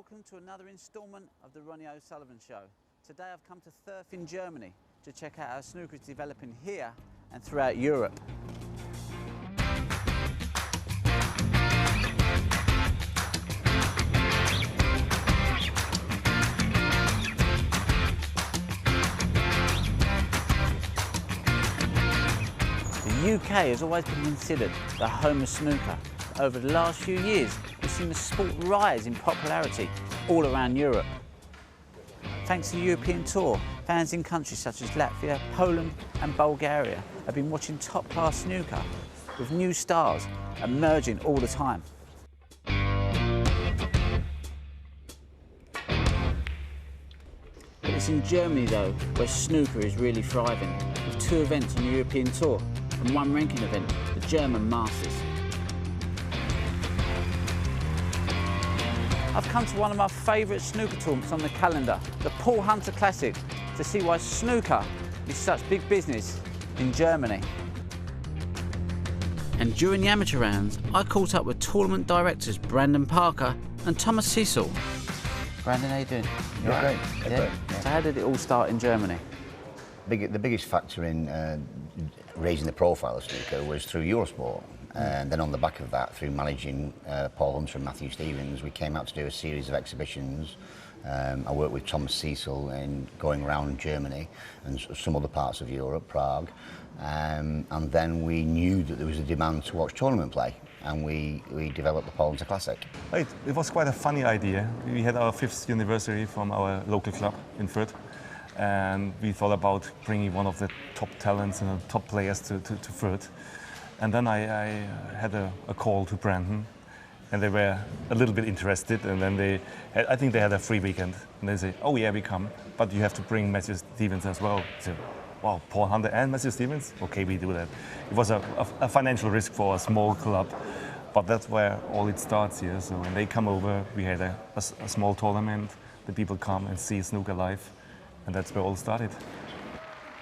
welcome to another instalment of the Ronnie O'Sullivan Show. Today I've come to Furth in Germany to check out how snooker is developing here and throughout Europe. The UK has always been considered the home of snooker. Over the last few years, we've seen the sport rise in popularity all around Europe. Thanks to the European Tour, fans in countries such as Latvia, Poland and Bulgaria have been watching top-class snooker, with new stars emerging all the time. But it's in Germany though where snooker is really thriving, with 2 events on the European Tour and 1 ranking event, the German Masters. I've come to one of my favourite snooker tournaments on the calendar, the Paul Hunter Classic, to see why snooker is such big business in Germany. And during the amateur rounds, I caught up with tournament directors Brandon Parker and Thomas Cecil. Brandon, how you doing? You're great. Yeah? So how did it all start in Germany? The biggest factor in raising the profile of snooker was through Eurosport. And then on the back of that, through managing Paul Hunter and Matthew Stevens, we came out to do a series of exhibitions. I worked with Thomas Cecil in going around Germany and some other parts of Europe, Prague. And then we knew that there was a demand to watch tournament play, and we developed the Paul Hunter Classic. It was quite a funny idea. We had our 5th anniversary from our local club in Furth, and we thought about bringing one of the top talents and top players to Furth. And then I had a call to Brandon, and they were a little bit interested. And then I think they had a free weekend, and they said, "Oh yeah, we come, but you have to bring Matthew Stevens as well." I said, "Wow, Paul Hunter and Matthew Stevens? Okay, we do that." It was a financial risk for a small club, but that's where all it starts here. So when they come over, we had a small tournament. The people come and see snooker live, and that's where it all started.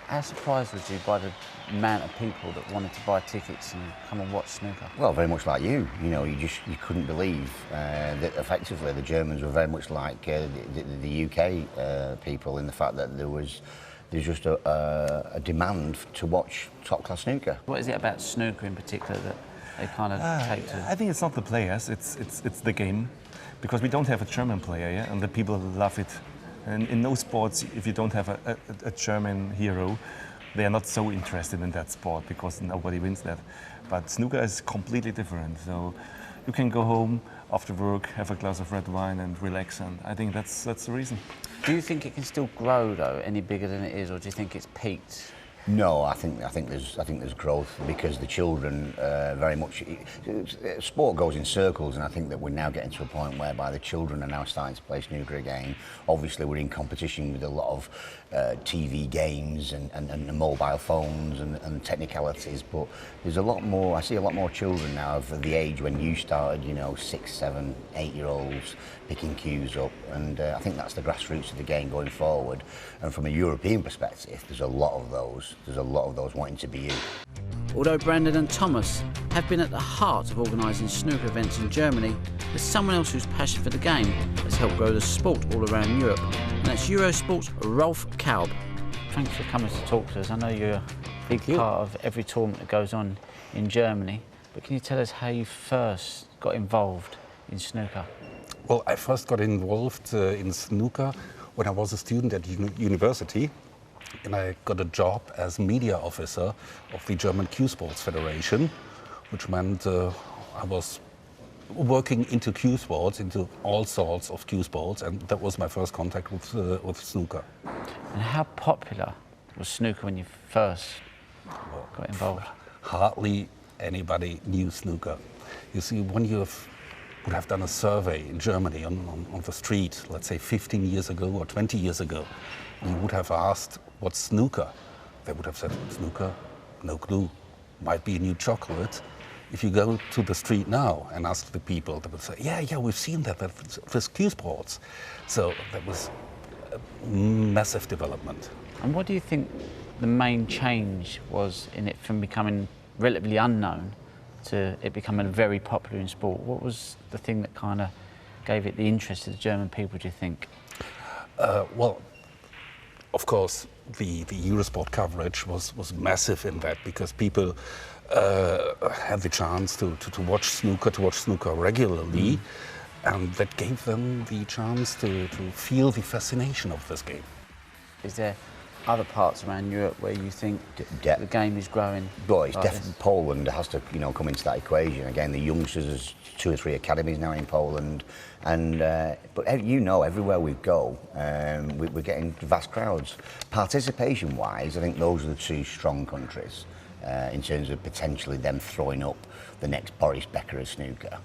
How surprised was you by the amount of people that wanted to buy tickets and come and watch snooker? Well, very much like you. You know, you couldn't believe that effectively the Germans were very much like the UK people in the fact that there's just a demand to watch top-class snooker. What is it about snooker in particular that they kind of take to? I think it's not the players, it's the game, because we don't have a German player, yeah? And the people love it. And in those sports, if you don't have a German hero, they are not so interested in that sport because nobody wins that. But snooker is completely different. So you can go home after work, have a glass of red wine and relax, and I think that's the reason. Do you think it can still grow though, any bigger than it is, or do you think it's peaked? No, I think there's growth because the children very much. Sport goes in circles, and I think that we're now getting to a point whereby the children are now starting to play snooker again. Obviously, we're in competition with a lot of TV games and mobile phones and technicalities, but there's a lot more. I see a lot more children now of the age when you started. You know, 6, 7, 8-year-olds picking cues up, and I think that's the grassroots of the game going forward. And from a European perspective, there's a lot of those. There's a lot of those wanting to be you. Although Brandon and Thomas have been at the heart of organising snooker events in Germany, there's someone else whose passion for the game has helped grow the sport all around Europe, and that's Eurosport's Rolf Kalb. Thanks for coming to talk to us. I know you're a big part of every tournament that goes on in Germany, but can you tell us how you first got involved in snooker? Well, I first got involved in snooker when I was a student at university, and I got a job as media officer of the German Cue Sports Federation, which meant I was working into cue sports, into all sorts of cue sports, and that was my first contact with snooker. And how popular was snooker when you first got involved? Hardly anybody knew snooker. You see, when you would have done a survey in Germany on the street, let's say 15 years ago or 20 years ago, you would have asked, what's snooker? They would have said, snooker, no clue, might be a new chocolate. If you go to the street now and ask the people, they would say, yeah, we've seen that's cue sports. So that was a massive development. And what do you think the main change was in it from becoming relatively unknown to it becoming very popular in sport? What was the thing that kind of gave it the interest of the German people, do you think? Well, of course, the Eurosport coverage was massive in that, because people had the chance to watch snooker regularly, and that gave them the chance to feel the fascination of this game. Is there other parts around Europe where you think the game is growing? But it's like definitely this? Poland has to, come into that equation. Again, the youngsters, there's 2 or 3 academies now in Poland, and but everywhere we go, we're getting vast crowds. Participation-wise, I think those are the 2 strong countries in terms of potentially them throwing up the next Boris Becker of snooker.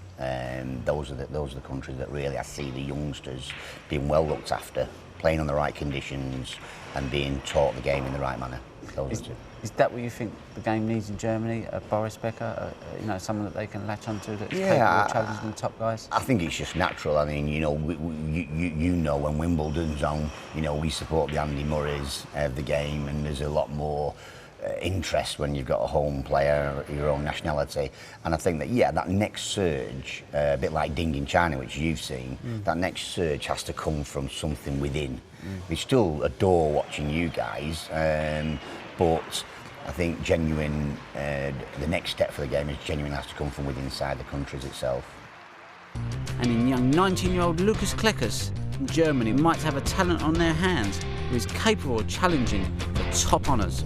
Those are the countries that really I see the youngsters being well looked after, playing on the right conditions, and being taught the game in the right manner. Those are the 2. Is that what you think the game needs in Germany? A Boris Becker, someone that they can latch onto that's capable of challenging the top guys? I think it's just natural. I mean, when Wimbledon's on, we support the Andy Murrays of the game, and there's a lot more interest when you've got a home player, your own nationality. And I think that, that next surge, a bit like Ding in China, which you've seen, that next surge has to come from something within. We still adore watching you guys, but I think the next step for the game is genuinely has to come from within inside the countries itself. And in young 19-year-old Lukas Kleckers from Germany might have a talent on their hands who is capable of challenging for top honours.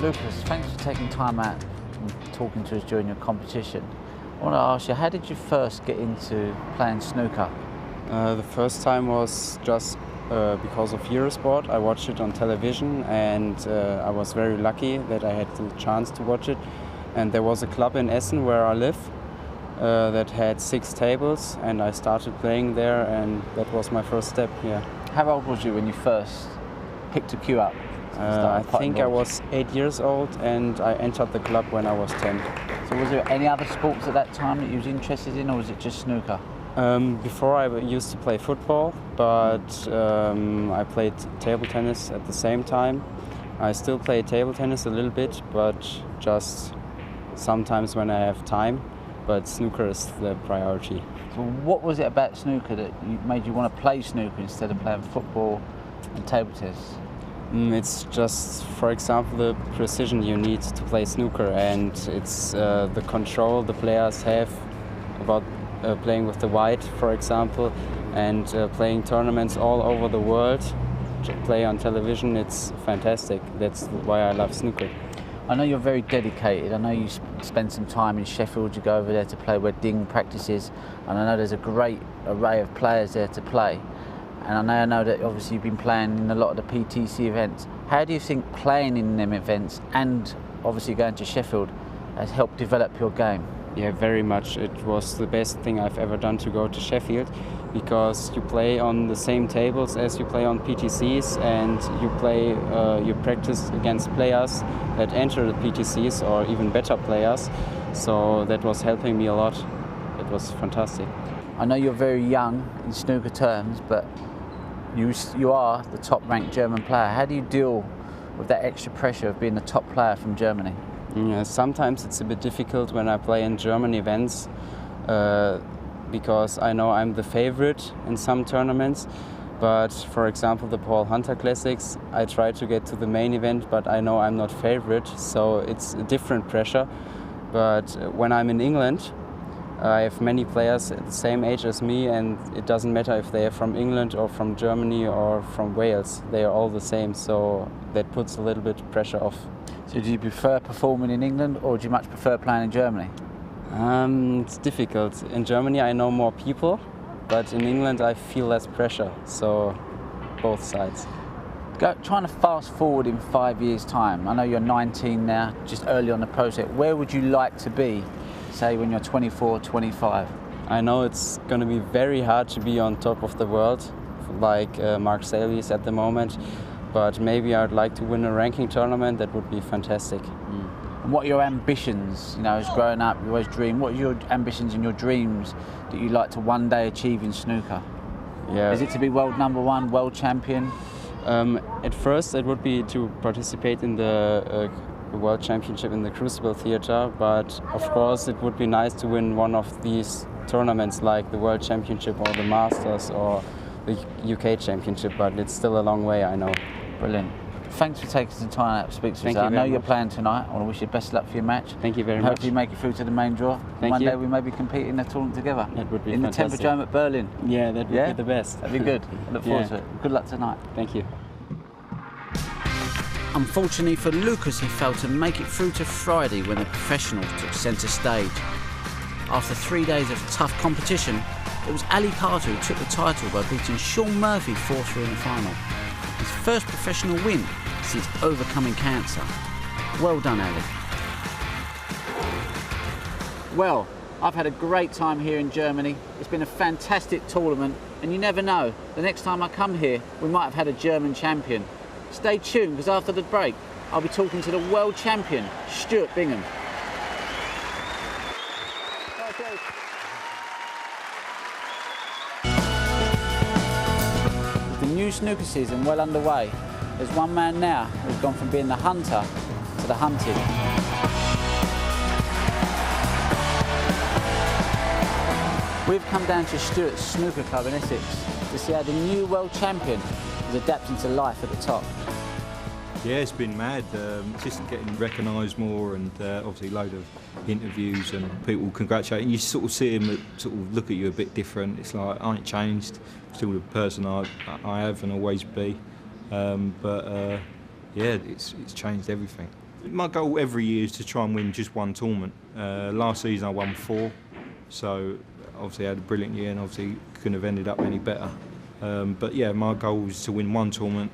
Lukas, thanks for taking time out and talking to us during your competition. I want to ask you, how did you first get into playing snooker? The first time was just because of Eurosport. I watched it on television, and I was very lucky that I had the chance to watch it. And there was a club in Essen where I live that had 6 tables, and I started playing there, and that was my first step. Yeah. How old was you when you first picked a cue up? I think I was 8 years old, and I entered the club when I was 10. So was there any other sports at that time that you was interested in, or was it just snooker? Before I used to play football, but I played table tennis at the same time. I still play table tennis a little bit, but just sometimes when I have time. But snooker is the priority. So what was it about snooker that made you want to play snooker instead of playing football and table tennis? It's just, for example, the precision you need to play snooker, and it's the control the players have about playing with the white, for example, and playing tournaments all over the world. To play on television, it's fantastic. That's why I love snooker. I know you're very dedicated. I know you spend some time in Sheffield. You go over there to play where Ding practices, and I know there's a great array of players there to play. And I know that obviously you've been playing in a lot of the PTC events. How do you think playing in them events and obviously going to Sheffield has helped develop your game? Yeah, very much. It was the best thing I've ever done to go to Sheffield, because you play on the same tables as you play on PTCs, and you practice against players that enter the PTCs or even better players. So that was helping me a lot. It was fantastic. I know you're very young in snooker terms, but you are the top-ranked German player. How do you deal with that extra pressure of being the top player from Germany? Yeah, sometimes it's a bit difficult when I play in German events, because I know I'm the favorite in some tournaments. But for example, the Paul Hunter Classics, I try to get to the main event, but I know I'm not favorite, so it's a different pressure. But when I'm in England, I have many players at the same age as me, and it doesn't matter if they are from England or from Germany or from Wales. They are all the same, so that puts a little bit of pressure off. So do you prefer performing in England, or do you much prefer playing in Germany? It's difficult. In Germany I know more people, but in England I feel less pressure, so both sides. Trying to fast forward in 5 years' time. I know you're 19 now, just early on the process. Where would you like to be, say, when you're 24, 25? I know it's going to be very hard to be on top of the world, like Mark Saley is at the moment, but maybe I'd like to win a ranking tournament. That would be fantastic. And what are your ambitions? As growing up, you always dream. What are your ambitions and your dreams that you'd like to one day achieve in snooker? Yeah. Is it to be world #1, world champion? At first it would be to participate in the World Championship in the Crucible Theatre, but of course it would be nice to win one of these tournaments like the World Championship or the Masters or the UK Championship, but it's still a long way, I know. Brilliant. Thanks for taking some time out to speak to us. Thank you I know very you're much. playing tonight. I want to wish you best of luck for your match. Thank you very much. Hopefully you make it through to the main draw. Thank One you. day we may be competing in a tournament together. That would be in fantastic. the Temperature at Berlin. Yeah, that would be the best. That'd be good. I look forward Yeah. to it. Good luck tonight. Thank you. Unfortunately for Lukas, he failed to make it through to Friday when the professionals took centre stage. After 3 days of tough competition, it was Ali Carter who took the title by beating Sean Murphy 4-3 in the final. His first professional win since overcoming cancer. Well done, Ali. Well, I've had a great time here in Germany. It's been a fantastic tournament, and you never know, the next time I come here, we might have had a German champion. Stay tuned, because after the break, I'll be talking to the world champion, Stuart Bingham. With the new snooker season well underway, there's one man now who's gone from being the hunter to the hunted. We've come down to Stuart's snooker club in Essex to see how the new world champion is adapting to life at the top. Yeah, it's been mad. Just getting recognised more, and obviously a load of interviews and people congratulating. You sort of see them sort of look at you a bit different. It's like, I ain't changed. I'm still the person I have and always be. Yeah, it's changed everything. My goal every year is to try and win just one tournament. Last season I won 4, so obviously I had a brilliant year and obviously couldn't have ended up any better. But yeah, my goal is to win one tournament,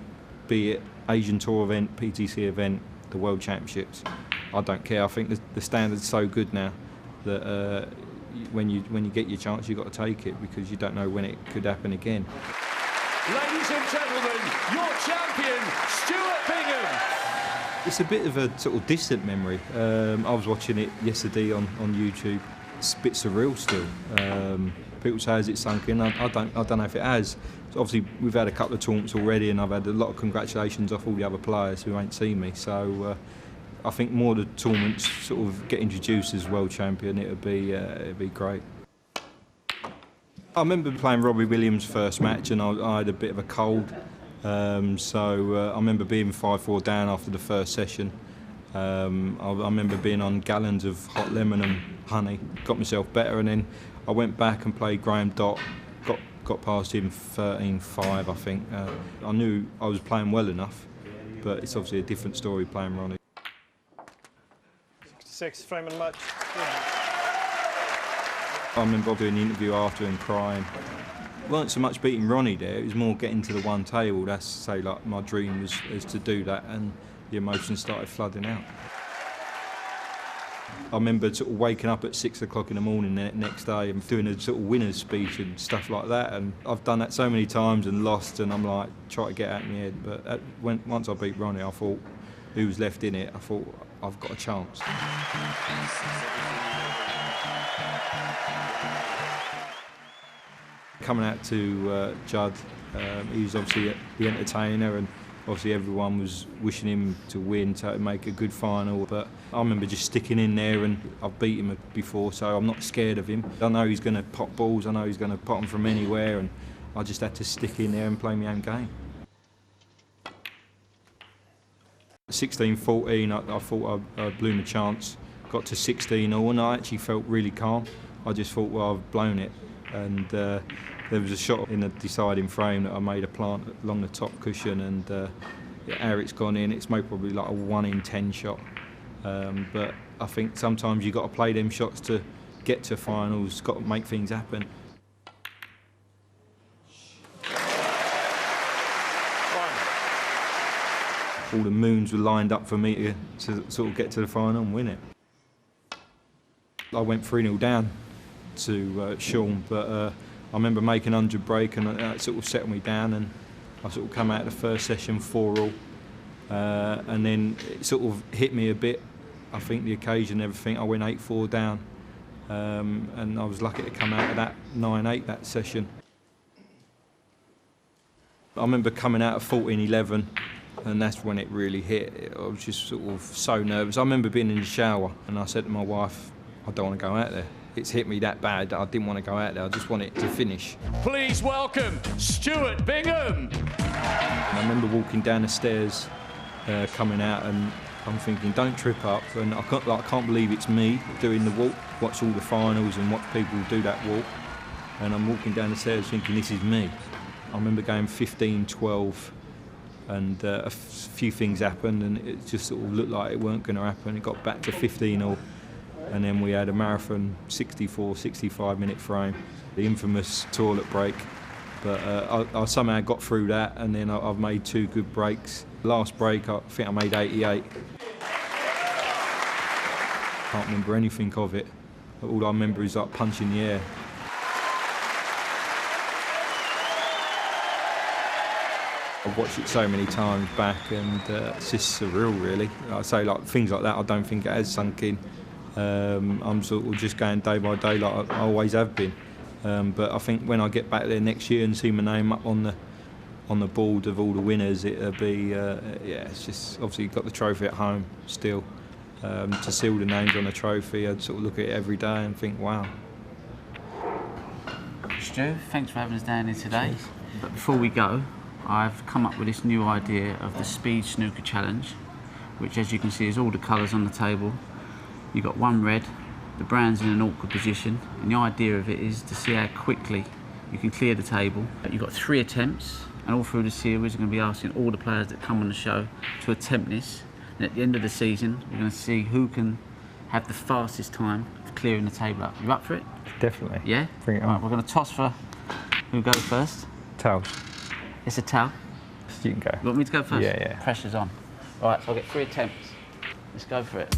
be it Asian Tour event, PTC event, the World Championships. I don't care. I think the standard's so good now that when you get your chance, you've got to take it, because you don't know when it could happen again. Ladies and gentlemen, your champion, Stuart Bingham. It's a bit of a sort of distant memory. I was watching it yesterday on YouTube. It's a bit surreal still. People say, has it sunk in? I don't know if it has. So obviously, we've had a couple of tournaments already, and I've had a lot of congratulations off all the other players who ain't seen me. So I think more the tournaments sort of get introduced as world champion. It'd be great. I remember playing Robbie Williams' first match, and I had a bit of a cold. I remember being 5-4 down after the first session. I remember being on gallons of hot lemon and honey, got myself better, and then I went back and played Graham Dott, got past him 13-5, I think. I knew I was playing well enough, but it's obviously a different story playing Ronnie. 66, frame of the match. I remember doing the interview after and crying. It wasn't so much beating Ronnie there, it was more getting to the one table. That's, say, like my dream was to do that, and the emotions started flooding out. I remember sort of waking up at 6 o'clock in the morning the next day and doing a sort of winner's speech and stuff like that, and I've done that so many times and lost, and I'm like, trying to get out in my head, but once I beat Ronnie, I thought, who was left in it, I thought, I've got a chance. Coming out to Judd, he was obviously the entertainer, and obviously everyone was wishing him to win, to make a good final, but I remember just sticking in there, and I've beat him before, so I'm not scared of him. I know he's going to pop balls, I know he's going to pop them from anywhere, and I just had to stick in there and play my own game. 16-14, I thought I blew my chance, got to 16-all, and I actually felt really calm. I just thought, well, I've blown it, and there was a shot in the deciding frame that I made a plant along the top cushion, and Eric's gone in. It's probably like a 1 in 10 shot, but I think sometimes you've got to play them shots to get to finals, got to make things happen. All the moons were lined up for me to sort of get to the final and win it. I went 3-0 down to Sean, but I remember making 100 break, and that sort of settled me down, and I sort of come out of the first session 4-all, and then it sort of hit me a bit. I think the occasion, everything, I went 8-4 down, and I was lucky to come out of that 9-8 that session. I remember coming out of 14-11, and that's when it really hit. I was just sort of so nervous. I remember being in the shower, and I said to my wife, I don't want to go out there. it's hit me that bad that I didn't want to go out there. I just want it to finish. Please welcome Stuart Bingham. I remember walking down the stairs, coming out, and I'm thinking, don't trip up. And I can't believe it's me doing the walk. Watch all the finals and watch people do that walk. And I'm walking down the stairs thinking, this is me. I remember going 15-12, and a few things happened, and it just sort of looked like it weren't going to happen. It got back to 15-all, and then we had a marathon 65 minute frame, the infamous toilet break. But I somehow got through that, and then I've made 2 good breaks. Last break, I think I made 88. Can't remember anything of it. All I remember is like punching the air. I've watched it so many times back, and it's just surreal, really. I say, like, things like that, I don't think it has sunk in. I'm sort of just going day by day like I always have been. But I think when I get back there next year and see my name up on the board of all the winners, it'll be, it's just, obviously got the trophy at home still. To see all the names on the trophy, I'd sort of look at it every day and think, wow. Stu, thanks for having us down here today. Cheers. But before we go, I've come up with this new idea of the Speed Snooker Challenge, which, as you can see, is all the colours on the table. You've got one red, the brown's in an awkward position, and the idea of it is to see how quickly you can clear the table. You've got 3 attempts, and all through the series we're going to be asking all the players that come on the show to attempt this. And at the end of the season, we're going to see who can have the fastest time of clearing the table up. You up for it? Definitely. Yeah? Bring it on. Right, we're going to toss for who goes first. Towels. It's a towel. You can go. You want me to go first? Yeah. Pressure's on. All right, so I'll get 3 attempts. Let's go for it.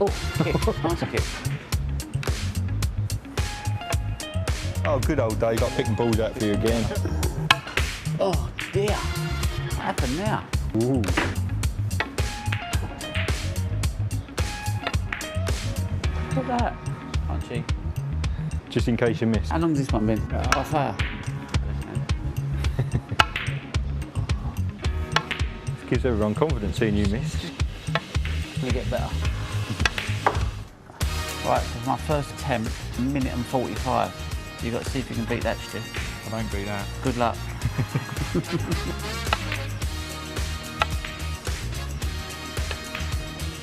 Oh, kick. Nice kick. Oh, good old day. Got picking balls out for you again. Oh, dear. What happened now? Ooh. Look at that. Punchy. Just in case you missed. How long's this one been? Half hour. Gives everyone confidence seeing you miss. You get better. Right, so my first attempt, 1 minute and 45. You've got to see if you can beat that, Stu. I don't beat that. Good luck.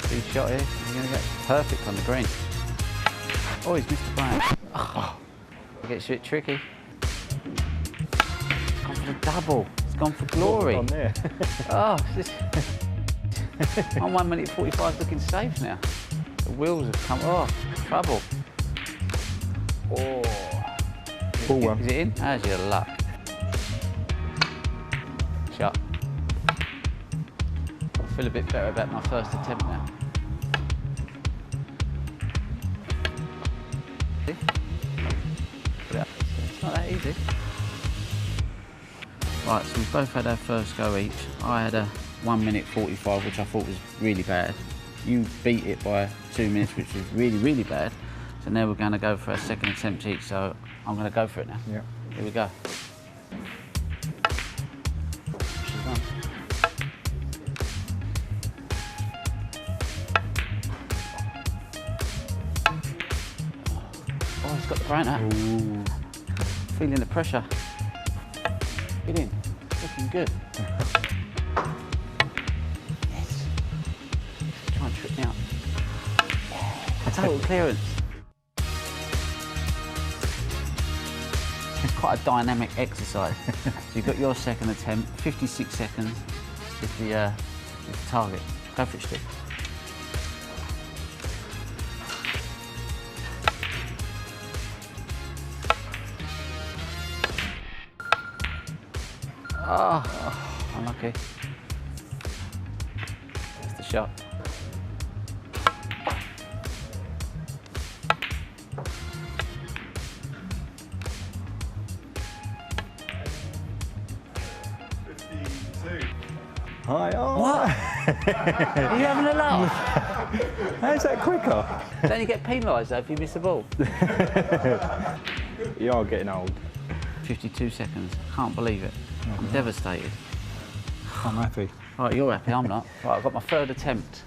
Big shot here. You're going to get perfect on the green. Oh, he's missed the brown. Oh, it gets a bit tricky. It's gone for the double. It's gone for glory. On there. Oh, it's just... I'm 1 minute 45 looking safe now. The wheels have come off. Trouble. Oh. Ball one. Is it in? How's your luck? Shot. I feel a bit better about my first attempt now. See? Yeah, it's not that easy. Right, so we've both had our first go each. I had a 1 minute 45, which I thought was really bad. You beat it by 2 minutes, which was really, really bad. So now we're going to go for a second attempt each, so I'm going to go for it now. Yeah. Here we go. She's on. Oh, he's got the brown out. Ooh. Feeling the pressure. Get in. Looking good. Yes. Try and trip me up. Total clearance. It's quite a dynamic exercise. So you've got your second attempt. 56 seconds is the target. Go for it, Stu. Oh, unlucky. That's the shot. Hi, oh. What? Are you having a laugh? How's that quicker? Don't you get penalised though if you miss the ball? You are getting old. 52 seconds. Can't believe it. I'm devastated. I'm happy. Right, you're happy, I'm not. Right, I've got my third attempt.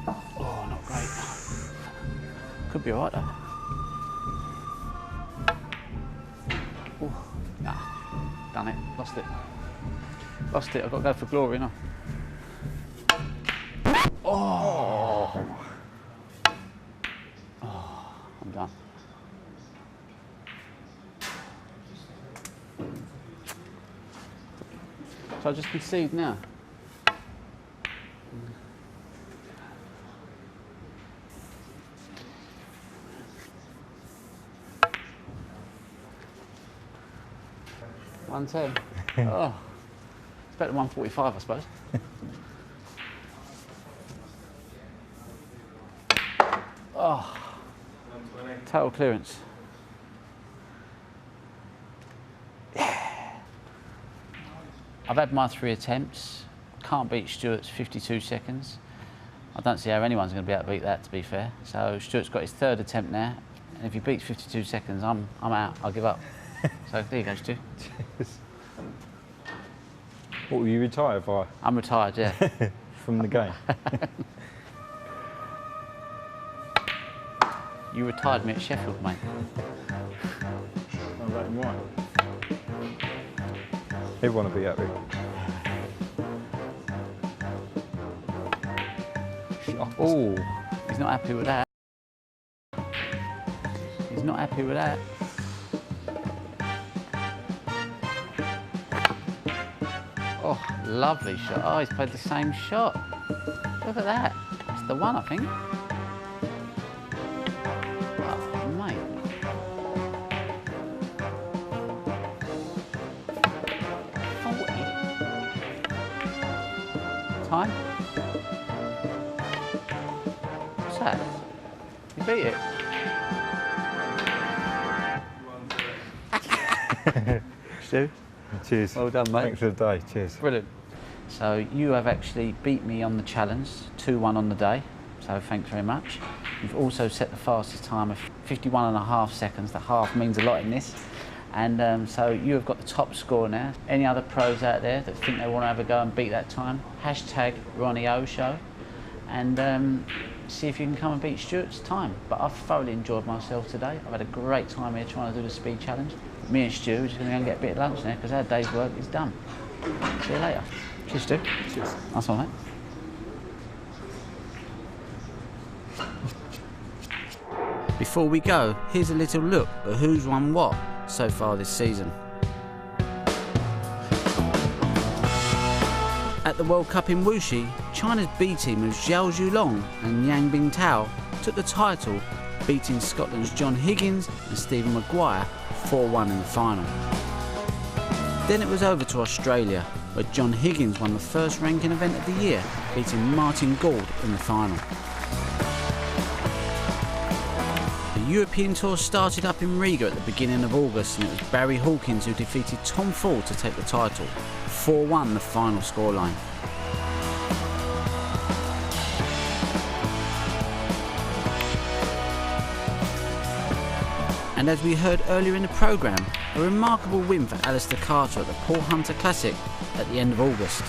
Oh, not great. Could be alright though. Oh, nah, done it, lost it. Lost it, I've got to go for glory now. Oh, I'm done. So I just concede now. $110. Oh, it's better than 145, I suppose. Oh, total clearance. Yeah. I've had my 3 attempts. Can't beat Stuart's 52 seconds. I don't see how anyone's going to be able to beat that, to be fair. So Stuart's got his 3rd attempt now, and if he beats 52 seconds, I'm out. I'll give up. So there you go, Stu. Cheers. What, were you retired for? I'm retired, yeah. From the game? You retired me at Sheffield, mate. Oh, that right. Everyone will be happy. Oh, he's not happy with that. He's not happy with that. Oh, lovely shot. Oh, he's played the same shot. Look at that. That's the one, I think. Oh, mate. Time? What's that? You beat it. Stu? Cheers. Well done, mate. Thanks for the day. Cheers. Brilliant. So you have actually beat me on the challenge, 2-1 on the day. So thanks very much. You've also set the fastest time of 51.5 seconds. The half means a lot in this. And so you have got the top score now. Any other pros out there that think they want to have a go and beat that time, hashtag Ronnie O Show, and see if you can come and beat Stuart's time. But I've thoroughly enjoyed myself today. I've had a great time here trying to do the speed challenge. Me and Stu are just going to go and get a bit of lunch now because our day's work is done. See you later. Cheers, Stu. Cheers. That's all, mate. Before we go, here's a little look at who's won what so far this season. At the World Cup in Wuxi, China's B team of Zhao Zhulong and Yang Bingtao took the title, beating Scotland's John Higgins and Stephen Maguire 4-1 in the final. Then it was over to Australia, where John Higgins won the first ranking event of the year, beating Martin Gould in the final. The European Tour started up in Riga at the beginning of August, and it was Barry Hawkins who defeated Tom Ford to take the title. 4-1 the final scoreline. And as we heard earlier in the programme, a remarkable win for Alistair Carter at the Paul Hunter Classic at the end of August.